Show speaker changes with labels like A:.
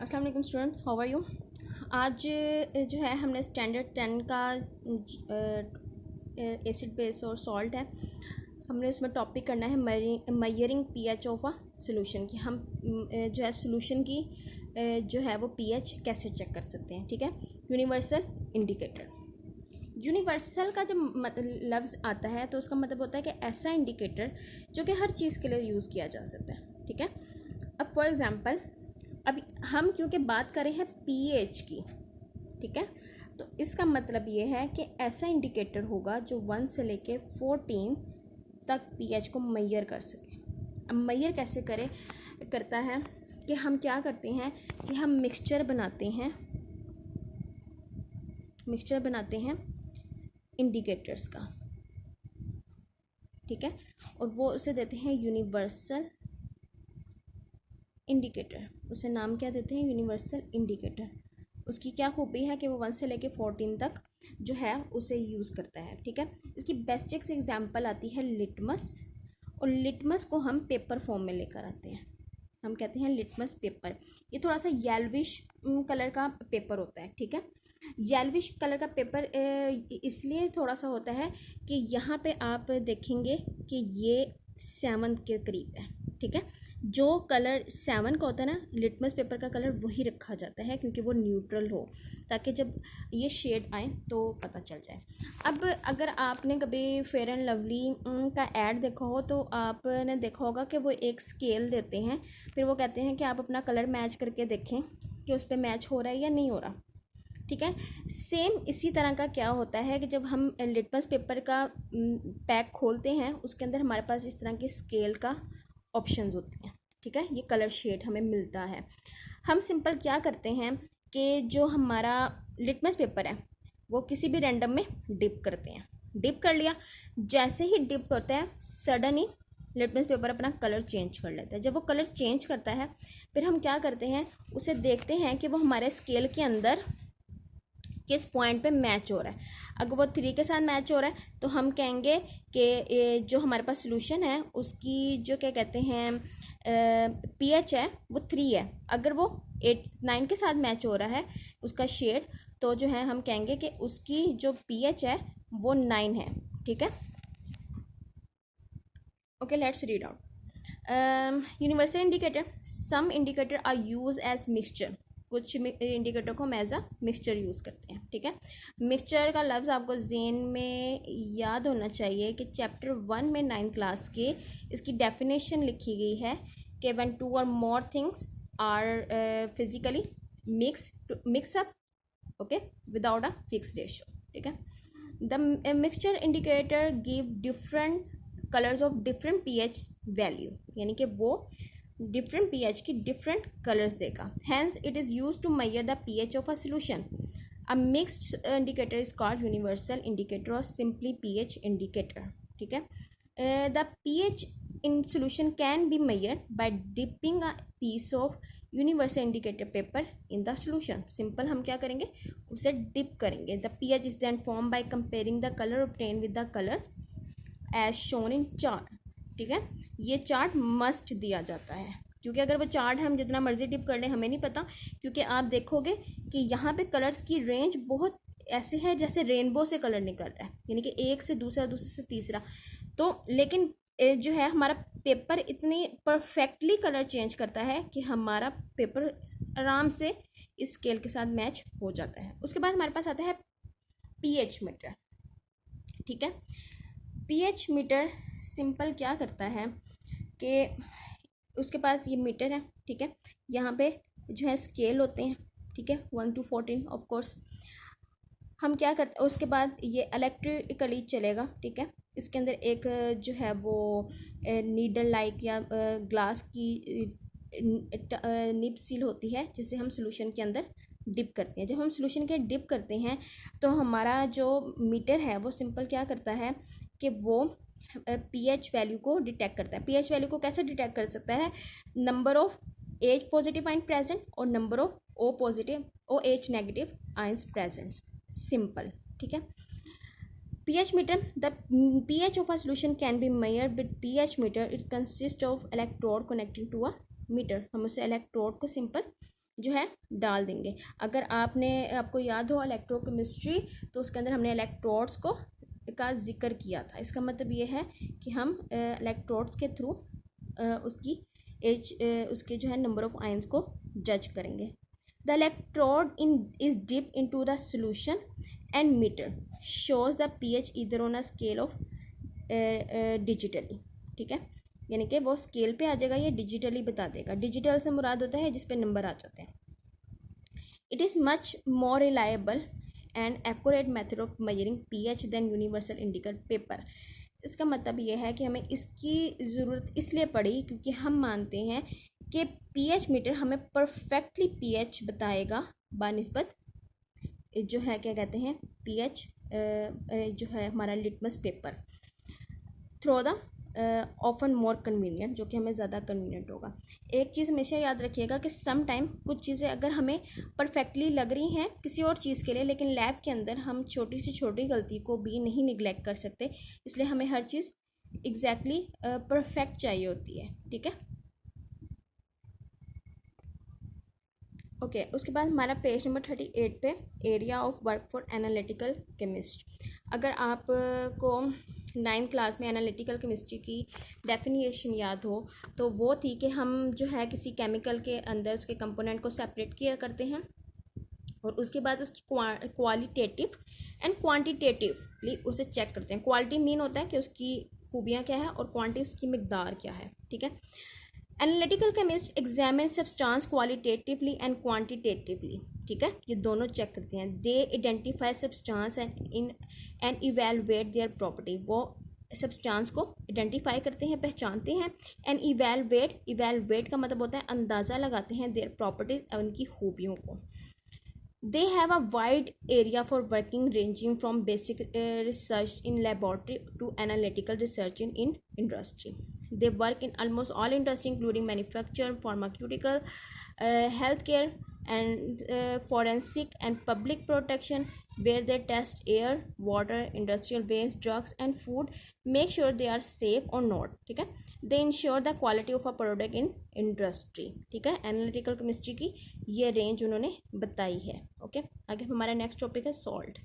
A: अस्सलाम वालेकुम student, how are you. आज जो है हमने स्टैंडर्ड 10 का एसिड बेस और सॉल्ट है। हमने उसमें टॉपिक करना है मयरिंग पीएच ऑफ अ सोल्यूशन की। हम जो है सोल्यूशन की जो है वो पीएच कैसे चेक कर सकते हैं। ठीक है, यूनिवर्सल इंडिकेटर। यूनिवर्सल का जब लफ्ज़ आता है तो उसका मतलब होता है कि ऐसा इंडिकेटर जो कि हर चीज़ के लिए यूज़ किया जा सकता है। ठीक है, अब फॉर एग्ज़ाम्पल अभी हम क्योंकि बात कर रहे हैं पीएच की, ठीक है, तो इसका मतलब ये है कि ऐसा इंडिकेटर होगा जो 1 से लेके 14 तक पीएच को मैयर कर सके। अब मैयर कैसे करता है कि हम क्या करते हैं कि हम मिक्सचर बनाते हैं इंडिकेटर्स का, ठीक है, और वो उसे देते हैं यूनिवर्सल इंडिकेटर। उसे नाम क्या देते हैं? Universal indicator. उसकी क्या खूबी है कि वो 1 से लेके 14 तक जो है उसे यूज़ करता है। ठीक है, इसकी बेस्ट एग्जांपल आती है लिटमस, और लिटमस को हम पेपर फॉर्म में लेकर आते हैं। हम कहते हैं लिटमस पेपर। ये थोड़ा सा येल्विश कलर का पेपर होता है। ठीक है, येल्विश कलर का पेपर इसलिए थोड़ा सा होता है कि यहाँ पे आप देखेंगे कि ये 7 के करीब है। ठीक है, जो कलर 7 का होता है ना, लिटमस पेपर का कलर वही रखा जाता है क्योंकि वो न्यूट्रल हो, ताकि जब ये शेड आए तो पता चल जाए। अब अगर आपने कभी फेयर एंड लवली का ऐड देखा हो तो आपने देखा होगा कि वो एक स्केल देते हैं, फिर वो कहते हैं कि आप अपना कलर मैच करके देखें कि उस पर मैच हो रहा है या नहीं हो रहा। ठीक है, सेम इसी तरह का क्या होता है कि जब हम लिटमस पेपर का पैक खोलते हैं उसके अंदर हमारे पास इस तरह की स्केल का ऑप्शंस होती हैं। ठीक है, ये कलर शेड हमें मिलता है। हम सिंपल क्या करते हैं कि जो हमारा लिटमस पेपर है वो किसी भी रैंडम में डिप करते हैं। डिप कर लिया, जैसे ही डिप करते हैं सडन ही लिटमस पेपर अपना कलर चेंज कर लेता है। जब वो कलर चेंज करता है फिर हम क्या करते हैं, उसे देखते हैं कि वो हमारे स्केल के अंदर किस पॉइंट पे मैच हो रहा है। अगर वो 3 के साथ मैच हो रहा है तो हम कहेंगे कि जो हमारे पास सोल्यूशन है उसकी जो क्या कहते हैं पीएच है वो 3 है। अगर वो 9 के साथ मैच हो रहा है उसका शेड, तो जो है हम कहेंगे कि उसकी जो पीएच है वो 9 है। ठीक है, okay, let's read out universal indicator. Some indicator are use as mixture. कुछ इंडिकेटर को हम एज अ मिक्सचर यूज़ करते हैं। ठीक है, मिक्सचर का लफ्ज़ आपको जेन में याद होना चाहिए कि चैप्टर 1 में 9 क्लास के इसकी डेफिनेशन लिखी गई है कि व्हेन 2 और more things are physically mix up, okay, without a fix ratio. ठीक है, the mixture indicator give different colours of different pH value, यानी कि वो डिफरेंट पीएच की डिफरेंट कलर्स देगा। Hence it is use to measure the pH of a solution. A mixed indicator is called universal indicator और simply pH indicator. ठीक है, the pH in solution can be measured by dipping a piece of universal indicator paper in the solution. Simple हम क्या करेंगे, उसे dip करेंगे। The pH is then form by comparing the colour obtain with the colour as shown in chart. ठीक है, ये chart must दिया जाता है क्योंकि अगर वो चार्ट हम जितना मर्जी टिप कर लें हमें नहीं पता, क्योंकि आप देखोगे कि यहाँ पे कलर्स की रेंज बहुत ऐसे है जैसे रेनबो से कलर निकल रहा है, यानी कि एक से दूसरा, दूसरे से तीसरा। तो लेकिन जो है हमारा पेपर इतनी परफेक्टली कलर चेंज करता है कि हमारा पेपर आराम से इस स्केल के साथ मैच हो जाता है। उसके बाद हमारे पास आता है पीएच मीटर। ठीक है, पीएच मीटर सिंपल क्या करता है कि उसके पास ये मीटर है। ठीक है, यहाँ पे जो है स्केल होते हैं। ठीक है, 1 to 14 ऑफ कोर्स। हम क्या करते हैं, उसके बाद ये इलेक्ट्रिकली चलेगा। ठीक है, इसके अंदर एक जो है वो नीडल लाइक या ग्लास की निब सील होती है जिसे हम सोल्यूशन के अंदर डिप करते हैं। जब हम सोल्यूशन के डिप करते हैं तो हमारा जो मीटर है वो सिंपल क्या करता है कि वो पीएच वैल्यू को डिटेक्ट करता है। पीएच वैल्यू को कैसे डिटेक्ट कर सकता है? Number of H positive ion present और number of O H negative ions present. Simple, ठीक है। pH meter, the pH of a solution can be measured with pH meter. It consists of electrode connecting to a meter. हम उसे electrode को simple जो है डाल देंगे। अगर आपको याद हो इलेक्ट्रोकेमिस्ट्री, तो उसके अंदर हमने इलेक्ट्रोड्स का जिक्र किया था। इसका मतलब ये है कि हम इलेक्ट्रोड्स के थ्रू उसके जो है नंबर ऑफ आयंस को जज करेंगे। The electrode is dip into the solution and meter shows the pH either on a scale of digitally, ठीक है, यानी कि वो स्केल पे आ जाएगा या डिजिटली बता देगा। डिजिटल से मुराद होता है जिस पे नंबर आ जाते हैं। It is much more reliable and accurate method of measuring pH then universal indicator paper. इसका मतलब ये है कि हमें इसकी ज़रूरत इसलिए पड़ी क्योंकि हम मानते हैं कि pH मीटर हमें परफेक्टली pH बताएगा बानिस्बत जो है क्या कहते हैं pH जो है हमारा litmus paper through the often more convenient, जो कि हमें ज़्यादा कन्वीनियंट होगा। एक चीज़ हमेशा याद रखिएगा कि सम टाइम कुछ चीज़ें अगर हमें परफेक्टली लग रही हैं किसी और चीज़ के लिए, लेकिन लैब के अंदर हम छोटी से छोटी गलती को भी नहीं निगलेक्ट कर सकते, इसलिए हमें हर चीज़ एग्जैक्टली परफेक्ट चाहिए होती है, ठीक है। ओके उसके बाद हमारा पेज नंबर 38 पे area of work for analytical chemist. अगर आपको 9th क्लास में एनालिटिकल केमिस्ट्री की डेफिनेशन याद हो तो वो थी कि हम जो है किसी केमिकल के अंदर उसके कंपोनेंट को सेपरेट किया करते हैं और उसके बाद उसकी क्वालिटेटिव एंड क्वांटिटेटिवली उसे चेक करते हैं। क्वालिटी मीन होता है कि उसकी खूबियाँ क्या है और क्वांटिटी उसकी मिकदार क्या है, ठीक है। Analytical chemist examine substance qualitatively and quantitatively, ठीक है, ये दोनों चेक करते हैं। They identify substance and evaluate their property, वो सब्सटेंस को आइडेंटिफाई करते हैं, पहचानते हैं। एंड इवेलुएट का मतलब होता है अंदाज़ा लगाते हैं देयर प्रॉपर्टीज, उनकी खूबियों को। They have a wide area for working ranging from basic research in laboratory to analytical research in industry. They work in almost all industry including manufacture, pharmaceutical, healthcare and forensic and public protection, where they test air, water, industrial waste, drugs and food, make sure they are safe or not, ठीक है। They ensure the quality of a product in industry, ठीक है। Analytical chemistry की ये range उन्होंने बताई है। Okay आगे हमारा नेक्स्ट टॉपिक है सॉल्ट।